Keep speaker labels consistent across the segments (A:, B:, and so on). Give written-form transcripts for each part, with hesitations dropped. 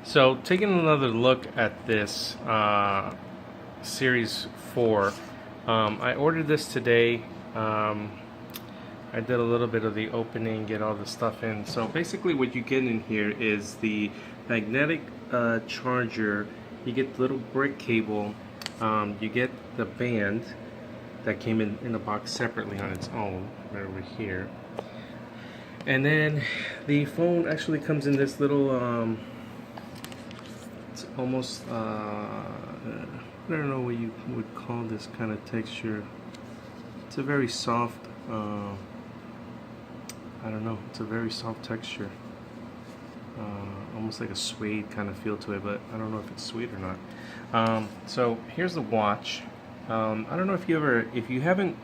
A: So, taking another look at this Series 4, I ordered this today. I did a little bit of the opening, get all the stuff in. So basically what you get in here is the magnetic charger. You get the little brick cable. You get the band that came in the box separately on its own, right over here. And then the phone actually comes in this little it's almost I don't know what you would call this kind of texture. It's a very soft I don't know, it's a very soft texture, almost like a suede kind of feel to it, but I don't know if it's suede or not. So here's the watch. I don't know if you haven't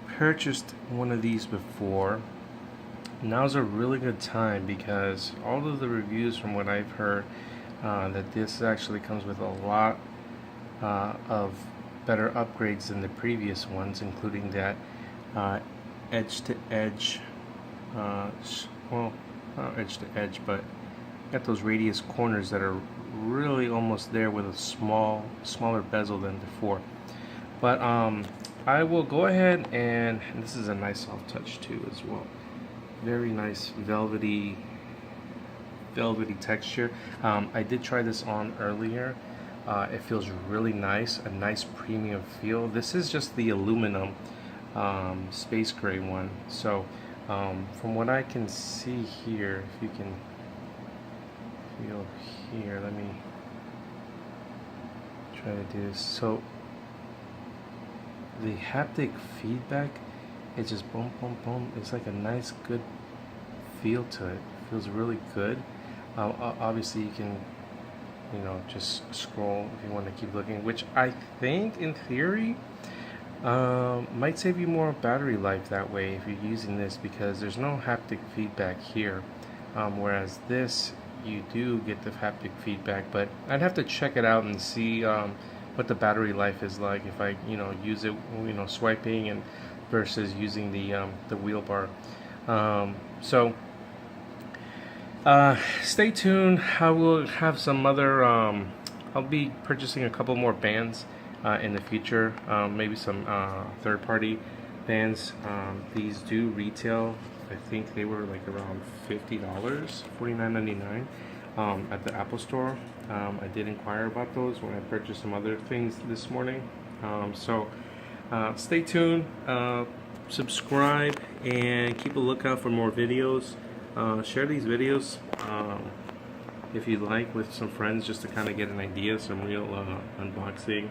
A: purchased one of these before, now's a really good time, because all of the reviews from what I've heard, that this actually comes with a lot of better upgrades than the previous ones, including that edge to edge, well, not edge to edge, but got those radius corners that are really almost there with a smaller bezel than before. But I will go ahead and this is a nice soft touch too as well. Very nice velvety texture. I did try this on earlier. It feels really nice, a nice premium feel. This is just the aluminum space gray one. So from what I can see here, if you can feel here, let me try to do this. So the haptic feedback, it's just boom boom boom. It's like a nice good feel to it. It feels really good. Obviously you can, you know, just scroll if you want to keep looking, which I think in theory might save you more battery life that way if you're using this, because there's no haptic feedback here, whereas this you do get the haptic feedback. But I'd have to check it out and see what the battery life is like if I, you know, use it, you know, swiping and versus using the wheel bar. So stay tuned. I will have some other I'll be purchasing a couple more bands in the future, maybe some third-party bands. These do retail, I think they were like around $50, $49.99 at the Apple Store. I did inquire about those when I purchased some other things this morning. So stay tuned, subscribe, and keep a lookout for more videos. Share these videos if you'd like with some friends, just to kind of get an idea, some real unboxing.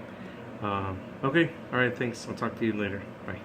A: Okay, alright, thanks. I'll talk to you later. Bye.